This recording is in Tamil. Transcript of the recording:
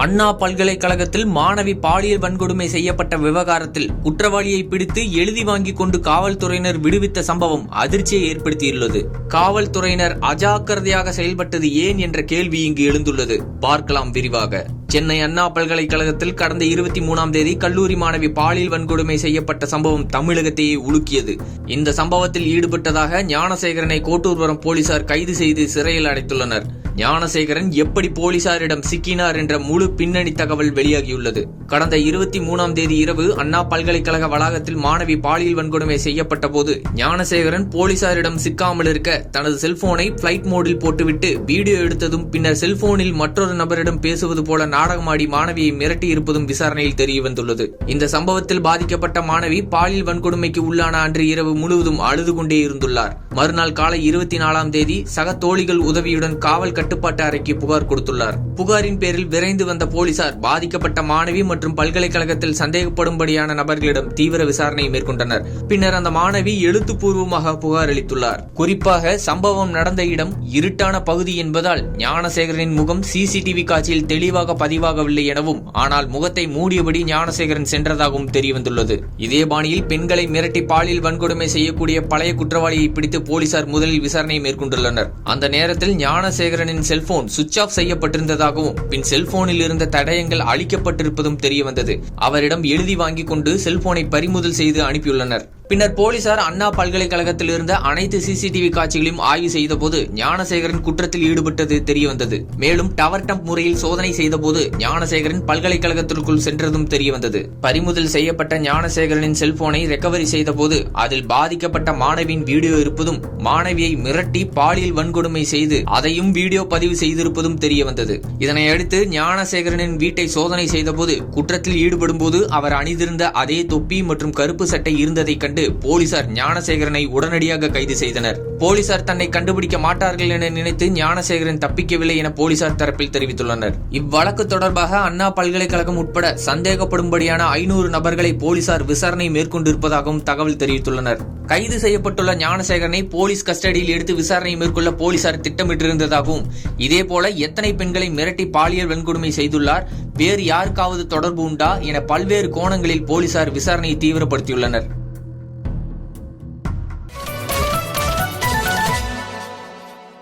அண்ணா பல்கலைக்கழகத்தில் மாணவி பாலியல் வன்கொடுமை செய்யப்பட்ட விவகாரத்தில் குற்றவாளியை பிடித்து எழுதி வாங்கிக் கொண்டு காவல்துறையினர் விடுவித்த சம்பவம் அதிர்ச்சியை ஏற்படுத்தியுள்ளது. காவல்துறையினர் அஜாக்கிரதையாக செயல்பட்டது ஏன் என்ற கேள்வி இங்கு எழுந்துள்ளது. பார்க்கலாம் விரிவாக. சென்னை அண்ணா பல்கலைக்கழகத்தில் கடந்த 23ஆம் தேதி கல்லூரி மாணவி பாலியல் வன்கொடுமை செய்யப்பட்ட சம்பவம் தமிழகத்தையே உலுக்கியது. இந்த சம்பவத்தில் ஈடுபட்டதாக ஞானசேகரனை கோட்டூர்புரம் போலீசார் கைது செய்து சிறையில் அடைத்துள்ளனர். ஞானசேகரன் எப்படி போலீசாரிடம் சிக்கினார் என்ற முழு பின்னணி தகவல் வெளியாகியுள்ளது. கடந்த 23ஆம் தேதி இரவு அண்ணா பல்கலைக்கழக வளாகத்தில் மாணவி பாலியல் வன்கொடுமை செய்யப்பட்ட போது ஞானசேகரன் போலீசாரிடம் சிக்காமல் இருக்க தனது செல்போனை பிளைட் மோடில் போட்டுவிட்டு வீடியோ எடுத்ததும் பின்னர் செல்போனில் மற்றொரு நபரிடம் பேசுவது போல நாடகமாடி மாணவியை மிரட்டி இருப்பதும் விசாரணையில் தெரிய வந்துள்ளது. இந்த சம்பவத்தில் பாதிக்கப்பட்ட மாணவி பாலியல் வன்கொடுமைக்கு உள்ளான அன்று இரவு முழுவதும் அழுது கொண்டே இருந்துள்ளார். மறுநாள் காலை 24ஆம் தேதி சக தோழிகள் உதவியுடன் காவல் கட்டுப்பாட்டு அறைக்கு புகார் கொடுத்துள்ளார். புகாரின் பேரில் விரைந்து வந்த போலீசார் பாதிக்கப்பட்ட மாணவி மற்றும் பல்கலைக்கழகத்தில் சந்தேகப்படும்படியான நபர்களிடம் தீவிர விசாரணை மேற்கொண்டனர். பின்னர் அந்த மாணவி எழுத்துப்பூர்வமாக புகார் அளித்துள்ளார். குறிப்பாக சம்பவம் நடந்த இடம் இருட்டான பகுதி என்பதால் ஞானசேகரனின் முகம் சிசிடிவி காட்சியில் தெளிவாக பதிவாகவில்லை எனவும், ஆனால் முகத்தை மூடியபடி ஞானசேகரன் சென்றதாகவும் தெரியவந்துள்ளது. இதே பாணியில் பெண்களை மிரட்டி பாலியல் வன்கொடுமை செய்யக்கூடிய பழைய குற்றவாளியை பிடித்து போலீசார் முதலில் விசாரணை மேற்கொண்டுள்ளனர். அந்த நேரத்தில் ஞானசேகரனின் செல்போன் சுவிட்ச் ஆஃப் செய்யப்பட்டிருந்ததாகவும் பின் செல்போனில் இருந்த தடயங்கள் அளிக்கப்பட்டிருப்பதும் தெரியவந்தது. அவரிடம் எழுதி வாங்கிக் கொண்டு செல்போனை பறிமுதல் செய்து அனுப்பியுள்ளனர். பின்னர் போலீசார் அண்ணா பல்கலைக்கழகத்தில் இருந்த அனைத்து சிசிடிவி காட்சிகளையும் ஆய்வு செய்தபோது ஞானசேகரன் குற்றத்தில் ஈடுபட்டது தெரியவந்தது. மேலும் டவர் டம்ப் முறையில் சோதனை செய்தபோது ஞானசேகரன் பல்கலைக்கழகத்திற்குள் சென்றதும் தெரியவந்தது. பறிமுதல் செய்யப்பட்ட ஞானசேகரனின் செல்போனை ரெக்கவரி செய்தபோது அதில் பாதிக்கப்பட்ட மாணவியின் வீடியோ இருப்பதும், மாணவியை மிரட்டி பாலியல் வன்கொடுமை செய்து அதையும் வீடியோ பதிவு செய்திருப்பதும் தெரியவந்தது. இதனையடுத்து ஞானசேகரனின் வீட்டை சோதனை செய்தபோது குற்றத்தில் ஈடுபடும் போது அவர் அணிந்திருந்த அதே தொப்பி மற்றும் கருப்பு சட்டை இருந்ததை கண்டு போலீசார் ஞானசேகரனை உடனடியாக கைது செய்தனர். போலீசார் தன்னை கண்டுபிடிக்க மாட்டார்கள் என நினைத்து ஞானசேகரன் தப்பிக்கவில்லை என போலீசார் தரப்பில் தெரிவித்துள்ளனர். இவ்வழக்கு தொடர்பாக அண்ணா பல்கலைக்கழகம் உட்பட சந்தேகப்படும்படியான 500 நபர்களை போலீசார் விசாரணை மேற்கொண்டிருப்பதாகவும் தகவல் தெரிவித்துள்ளனர். கைது செய்யப்பட்டுள்ள ஞானசேகரனை போலீஸ் கஸ்டடியில் எடுத்து விசாரணை மேற்கொள்ள போலீசார் திட்டமிட்டிருந்ததாகவும், இதேபோல எத்தனை பெண்களை மிரட்டி பாலியல் வன்கொடுமை செய்துள்ளார், வேறு யாருக்காவது தொடர்பு உண்டா என பல்வேறு கோணங்களில் போலீசார் விசாரணையை தீவிரப்படுத்தியுள்ளனர்.